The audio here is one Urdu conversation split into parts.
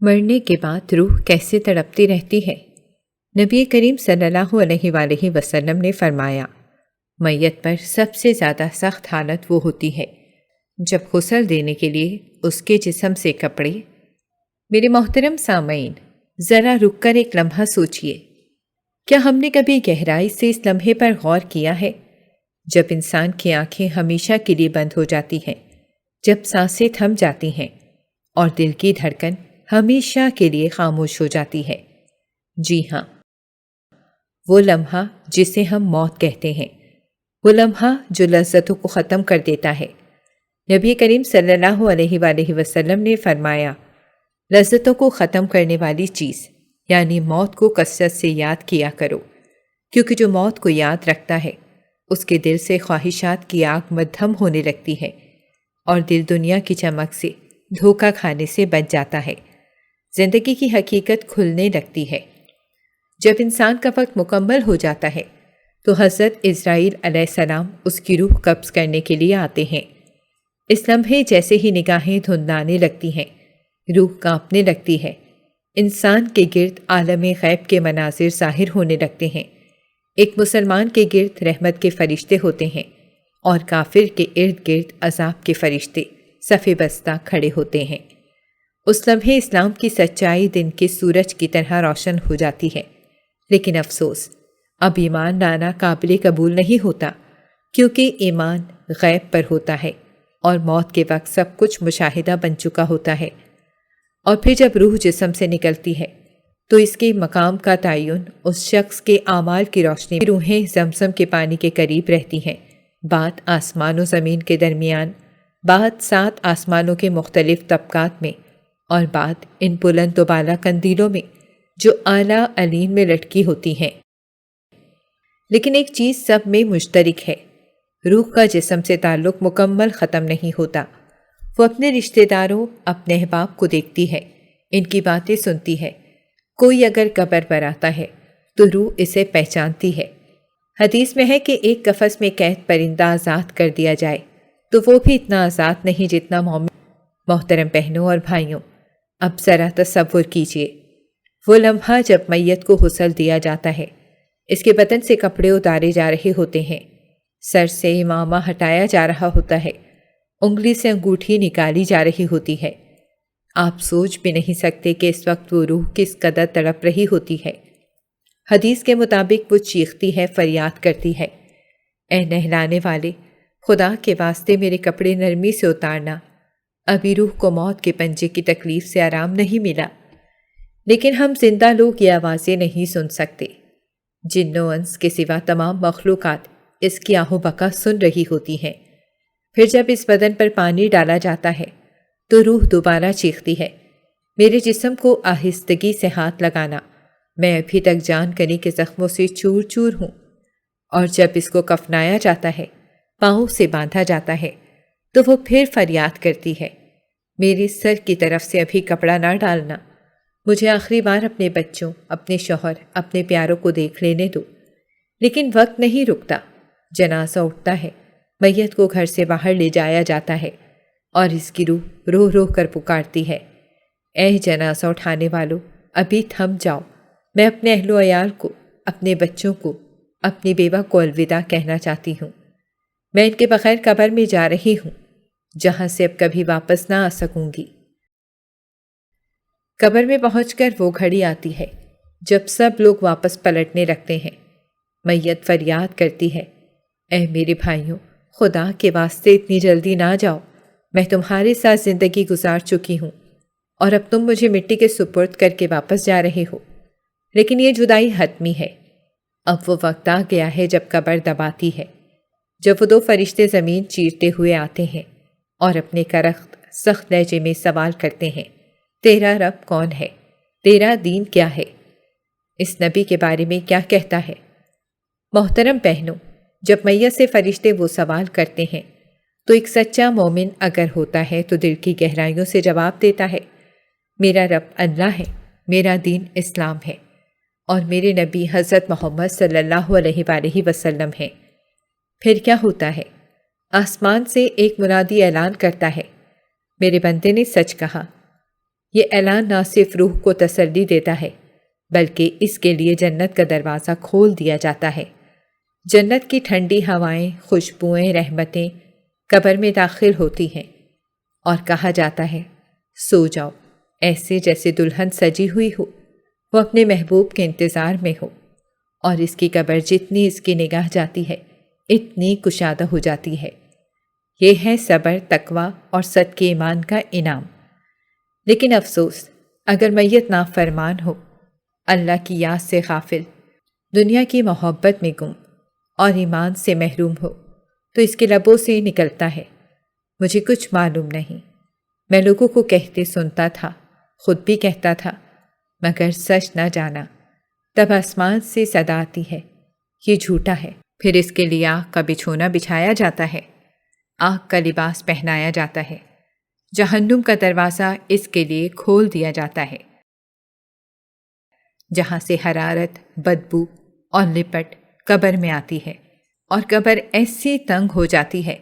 مرنے کے بعد روح کیسے تڑپتی رہتی ہے؟ نبی کریم صلی اللہ علیہ وآلہ وسلم نے فرمایا، میت پر سب سے زیادہ سخت حالت وہ ہوتی ہے جب غسل دینے کے لیے اس کے جسم سے کپڑے۔ میرے محترم سامعین، ذرا رک کر ایک لمحہ سوچئے، کیا ہم نے کبھی گہرائی سے اس لمحے پر غور کیا ہے؟ جب انسان کی آنکھیں ہمیشہ کے لیے بند ہو جاتی ہیں، جب سانسیں تھم جاتی ہیں اور دل کی دھڑکن ہمیشہ کے لیے خاموش ہو جاتی ہے۔ جی ہاں، وہ لمحہ جسے ہم موت کہتے ہیں، وہ لمحہ جو لذتوں کو ختم کر دیتا ہے۔ نبی کریم صلی اللہ علیہ وآلہ وسلم نے فرمایا، لذتوں کو ختم کرنے والی چیز یعنی موت کو کثرت سے یاد کیا کرو، کیونکہ جو موت کو یاد رکھتا ہے اس کے دل سے خواہشات کی آگ مدھم ہونے لگتی ہے اور دل دنیا کی چمک سے دھوکہ کھانے سے بچ جاتا ہے۔ زندگی کی حقیقت کھلنے لگتی ہے۔ جب انسان کا وقت مکمل ہو جاتا ہے تو حضرت اسرائیل علیہ السلام اس کی روح قبض کرنے کے لیے آتے ہیں۔ اس لمحے جیسے ہی نگاہیں دھندلانے لگتی ہیں، روح کانپنے لگتی ہے، انسان کے گرد عالم غیب کے مناظر ظاہر ہونے لگتے ہیں۔ ایک مسلمان کے گرد رحمت کے فرشتے ہوتے ہیں اور کافر کے ارد گرد عذاب کے فرشتے صف بستہ کھڑے ہوتے ہیں۔ اس لمحے اسلام کی سچائی دن کے سورج کی طرح روشن ہو جاتی ہے، لیکن افسوس، اب ایمان لانا قابل قبول نہیں ہوتا، کیونکہ ایمان غیب پر ہوتا ہے اور موت کے وقت سب کچھ مشاہدہ بن چکا ہوتا ہے۔ اور پھر جب روح جسم سے نکلتی ہے تو اس کے مقام کا تعین اس شخص کے اعمال کی روشنی میں۔ روحیں زمزم کے پانی کے قریب رہتی ہیں، بات آسمان و زمین کے درمیان، بات 7 آسمانوں کے مختلف طبقات میں، اور بات ان بلند و بالا قندیلوں میں جو اعلیٰ علین میں لٹکی ہوتی ہیں۔ لیکن ایک چیز سب میں مشترک ہے، روح کا جسم سے تعلق مکمل ختم نہیں ہوتا۔ وہ اپنے رشتہ داروں، اپنے احباب کو دیکھتی ہے، ان کی باتیں سنتی ہے۔ کوئی اگر قبر پر آتا ہے تو روح اسے پہچانتی ہے۔ حدیث میں ہے کہ ایک قفس میں قید پرندہ آزاد کر دیا جائے تو وہ بھی اتنا آزاد نہیں جتنا مومن۔ محترم بہنوں اور بھائیوں، اب ذرا تصور کیجئے، وہ لمحہ جب میت کو غسل دیا جاتا ہے، اس کے بدن سے کپڑے اتارے جا رہے ہوتے ہیں، سر سے امامہ ہٹایا جا رہا ہوتا ہے، انگلی سے انگوٹھی نکالی جا رہی ہوتی ہے۔ آپ سوچ بھی نہیں سکتے کہ اس وقت وہ روح کس قدر تڑپ رہی ہوتی ہے۔ حدیث کے مطابق وہ چیختی ہے، فریاد کرتی ہے، اے نہلانے والے، خدا کے واسطے میرے کپڑے نرمی سے اتارنا، ابھی روح کو موت کے پنجے کی تکلیف سے آرام نہیں ملا۔ لیکن ہم زندہ لوگ یہ آوازیں نہیں سن سکتے۔ جن و انس کے سوا تمام مخلوقات اس کی آہ و بکا سن رہی ہوتی ہیں۔ پھر جب اس بدن پر پانی ڈالا جاتا ہے تو روح دوبارہ چیختی ہے، میرے جسم کو آہستگی سے ہاتھ لگانا، میں ابھی تک جان کنی کے زخموں سے چور چور ہوں۔ اور جب اس کو کفنایا جاتا ہے، پاؤں سے باندھا جاتا ہے، تو وہ پھر فریاد کرتی ہے، میرے سر کی طرف سے ابھی کپڑا نہ ڈالنا، مجھے آخری بار اپنے بچوں، اپنے شوہر، اپنے پیاروں کو دیکھ لینے دو۔ لیکن وقت نہیں رکتا، جنازہ اٹھتا ہے، میت کو گھر سے باہر لے جایا جاتا ہے اور اس کی روح رو رو کر پکارتی ہے، اے جنازہ اٹھانے والوں، ابھی تھم جاؤ، میں اپنے اہل و عیال کو، اپنے بچوں کو، اپنی بیوہ کو الوداع کہنا چاہتی ہوں۔ میں ان کے بغیر قبر میں جا رہی ہوں، جہاں سے اب کبھی واپس نہ آ سکوں گی۔ قبر میں پہنچ کر وہ گھڑی آتی ہے جب سب لوگ واپس پلٹنے لگتے ہیں۔ میت فریاد کرتی ہے، اے میرے بھائیوں، خدا کے واسطے اتنی جلدی نہ جاؤ، میں تمہارے ساتھ زندگی گزار چکی ہوں اور اب تم مجھے مٹی کے سپرد کر کے واپس جا رہے ہو۔ لیکن یہ جدائی حتمی ہے۔ اب وہ وقت آ گیا ہے جب قبر دباتی ہے، جب وہ 2 فرشتے زمین چیرتے ہوئے آتے ہیں اور اپنے کرخت سخت لہجے میں سوال کرتے ہیں، تیرا رب کون ہے؟ تیرا دین کیا ہے؟ اس نبی کے بارے میں کیا کہتا ہے؟ محترم بہنوں، جب میت سے فرشتے وہ سوال کرتے ہیں تو ایک سچا مومن اگر ہوتا ہے تو دل کی گہرائیوں سے جواب دیتا ہے، میرا رب اللہ ہے، میرا دین اسلام ہے اور میرے نبی حضرت محمد صلی اللہ علیہ وآلہ وسلم ہیں۔ پھر کیا ہوتا ہے؟ آسمان سے ایک منادی اعلان کرتا ہے، میرے بندے نے سچ کہا، یہ اعلان نہ صرف روح کو تسلی دیتا ہے بلکہ اس کے لیے جنت کا دروازہ کھول دیا جاتا ہے۔ جنت کی ٹھنڈی ہوائیں، خوشبوئیں، رحمتیں قبر میں داخل ہوتی ہیں اور کہا جاتا ہے سو جاؤ، ایسے جیسے دلہن سجی ہوئی ہو، وہ اپنے محبوب کے انتظار میں ہو، اور اس کی قبر جتنی اس کی نگاہ جاتی ہے اتنی کشادہ ہو جاتی ہے۔ یہ ہے صبر، تقویٰ اور صدقے ایمان کا انعام۔ لیکن افسوس، اگر میت نافرمان ہو، اللہ کی یاد سے غافل، دنیا کی محبت میں گم اور ایمان سے محروم ہو، تو اس کے لبوں سے نکلتا ہے مجھے کچھ معلوم نہیں، میں لوگوں کو کہتے سنتا تھا، خود بھی کہتا تھا، مگر سچ نہ جانا۔ تب آسمان سے صدا آتی ہے یہ جھوٹا ہے۔ پھر اس کے لیے آگ کا بچھونا بچھایا جاتا ہے، آگ کا لباس پہنایا جاتا ہے، جہنم کا دروازہ اس کے لیے کھول دیا جاتا ہے، جہاں سے حرارت، بدبو اور لپٹ قبر میں آتی ہے، اور قبر ایسی تنگ ہو جاتی ہے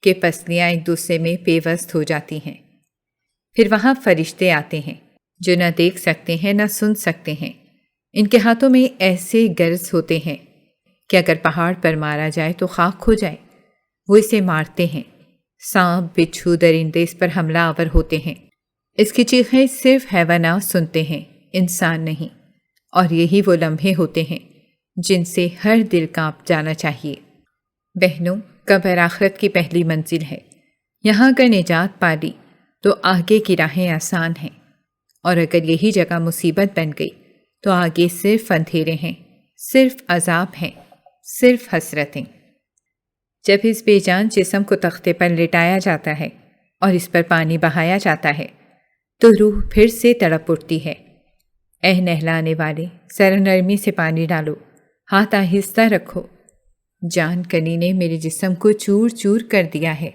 کہ پسلیاں ایک دوسرے میں پیوست ہو جاتی ہیں۔ پھر وہاں فرشتے آتے ہیں جو نہ دیکھ سکتے ہیں نہ سن سکتے ہیں۔ ان کے ہاتھوں میں ایسے گرز ہوتے ہیں کہ اگر پہاڑ پر مارا جائے تو خاک ہو جائے، وہ اسے مارتے ہیں۔ سانپ، بچھو، درندے اس پر حملہ آور ہوتے ہیں۔ اس کی چیخیں صرف حیوانات سنتے ہیں، انسان نہیں، اور یہی وہ لمحے ہوتے ہیں جن سے ہر دل کانپ جانا چاہیے۔ بہنوں، قبر آخرت کی پہلی منزل ہے۔ یہاں اگر نجات پا لی تو آگے کی راہیں آسان ہیں، اور اگر یہی جگہ مصیبت بن گئی تو آگے صرف اندھیرے ہیں، صرف عذاب ہیں، صرف حسرتیں۔ جب اس بے جان جسم کو تختے پر لٹایا جاتا ہے اور اس پر پانی بہایا جاتا ہے تو روح پھر سے تڑپ اٹھتی ہے۔ اے نہلانے والے، ذرا نرمی سے پانی ڈالو، ہاتھ آہستہ رکھو۔ جان کنی نے میرے جسم کو چور چور کر دیا ہے۔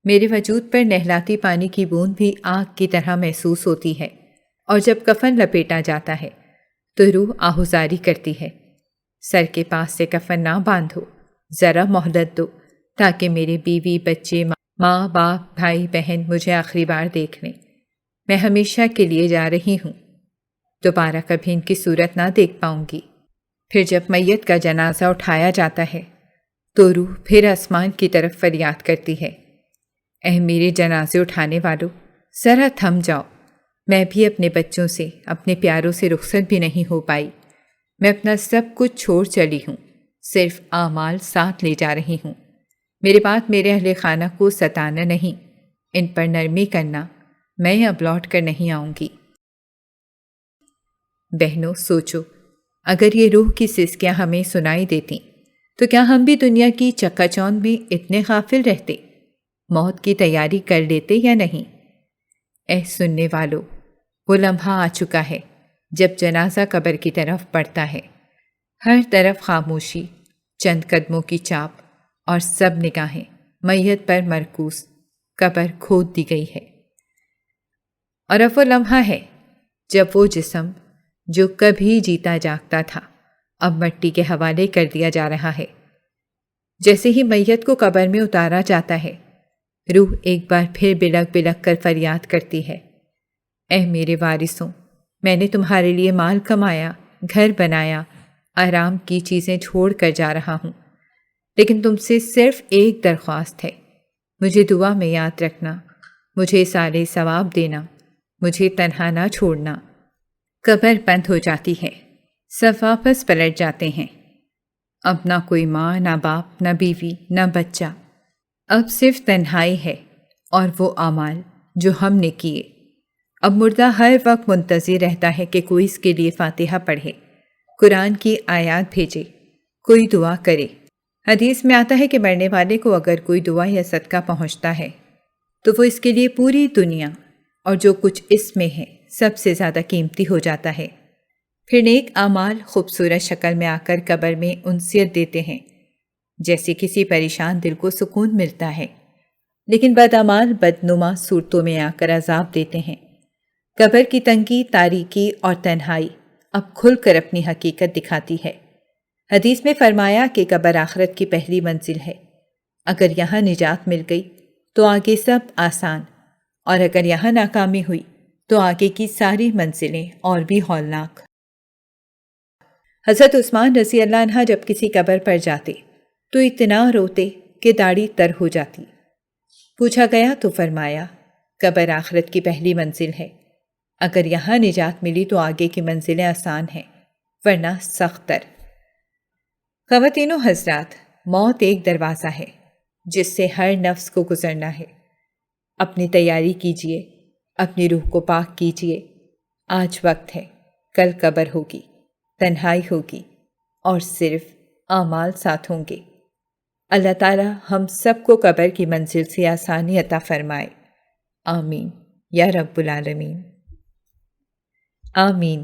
میرے وجود پر نہلاتی پانی کی بوند بھی آگ کی طرح محسوس ہوتی ہے، اور جب کفن لپیٹا جاتا ہے تو روح آہوزاری کرتی ہے، سر کے پاس سے کفن نہ باندھو، ذرا مہلت دو تاکہ میرے بیوی، بچے، ماں باپ، بھائی بہن مجھے آخری بار دیکھ لیں۔ میں ہمیشہ کے لیے جا رہی ہوں، دوبارہ کبھی ان کی صورت نہ دیکھ پاؤں گی۔ پھر جب میت کا جنازہ اٹھایا جاتا ہے تو روح پھر آسمان کی طرف فریاد کرتی ہے، اے میرے جنازے اٹھانے والوں، ذرا تھم جاؤ، میں بھی اپنے بچوں سے، اپنے پیاروں سے رخصت بھی نہیں ہو پائی، میں اپنا سب کچھ چھوڑ چلی ہوں، صرف اعمال ساتھ لے جا رہی ہوں۔ میرے بعد میرے اہل خانہ کو ستانا نہیں، ان پر نرمی کرنا، میں اب لوٹ کر نہیں آؤں گی۔ بہنوں، سوچو، اگر یہ روح کی سسکیاں ہمیں سنائی دیتی تو کیا ہم بھی دنیا کی چکا چوند میں اتنے غافل رہتے، موت کی تیاری کر لیتے یا نہیں؟ اے سننے والو، وہ لمحہ آ چکا ہے جب جنازہ قبر کی طرف بڑھتا ہے، ہر طرف خاموشی، چند قدموں کی چاپ، اور سب نگاہیں میت پر مرکوز، قبر کھود دی گئی ہے۔ اور اب وہ لمحہ ہے جب وہ جسم جو کبھی جیتا جاگتا تھا اب مٹی کے حوالے کر دیا جا رہا ہے۔ جیسے ہی میت کو قبر میں اتارا جاتا ہے، روح ایک بار پھر بلک بلک کر فریاد کرتی ہے، اے میرے وارثوں، میں نے تمہارے لیے مال کمایا، گھر بنایا، آرام کی چیزیں چھوڑ کر جا رہا ہوں، لیکن تم سے صرف ایک درخواست ہے، مجھے دعا میں یاد رکھنا، مجھے صالح ثواب دینا، مجھے تنہا نہ چھوڑنا۔ قبر بند ہو جاتی ہے، سب واپس پلٹ جاتے ہیں۔ اب نہ کوئی ماں، نہ باپ، نہ بیوی، نہ بچہ، اب صرف تنہائی ہے اور وہ اعمال جو ہم نے کیے۔ اب مردہ ہر وقت منتظر رہتا ہے کہ کوئی اس کے لیے فاتحہ پڑھے، قرآن کی آیات بھیجے، کوئی دعا کرے۔ حدیث میں آتا ہے کہ مرنے والے کو اگر کوئی دعا یا صدقہ پہنچتا ہے تو وہ اس کے لیے پوری دنیا اور جو کچھ اس میں ہے سب سے زیادہ قیمتی ہو جاتا ہے۔ پھر نیک اعمال خوبصورت شکل میں آ کر قبر میں انسیت دیتے ہیں، جیسے کسی پریشان دل کو سکون ملتا ہے، لیکن بد اعمال بدنما صورتوں میں آ کر عذاب دیتے ہیں۔ قبر کی تنگی، تاریکی اور تنہائی اب کھل کر اپنی حقیقت دکھاتی ہے۔ حدیث میں فرمایا کہ قبر آخرت کی پہلی منزل ہے، اگر یہاں نجات مل گئی تو آگے سب آسان، اور اگر یہاں ناکامی ہوئی تو آگے کی ساری منزلیں اور بھی ہولناک۔ حضرت عثمان رضی اللہ عنہ جب کسی قبر پر جاتے تو اتنا روتے کہ داڑھی تر ہو جاتی۔ پوچھا گیا تو فرمایا، قبر آخرت کی پہلی منزل ہے، اگر یہاں نجات ملی تو آگے کی منزلیں آسان ہیں، ورنہ سخت تر۔ خواتین و حضرات، موت ایک دروازہ ہے جس سے ہر نفس کو گزرنا ہے۔ اپنی تیاری کیجیے، اپنی روح کو پاک کیجیے۔ آج وقت ہے، کل قبر ہوگی، تنہائی ہوگی اور صرف اعمال ساتھ ہوں گے۔ اللہ تعالی ہم سب کو قبر کی منزل سے آسانی عطا فرمائے، آمین یا رب العالمین، آمین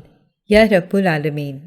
یا رب العالمین۔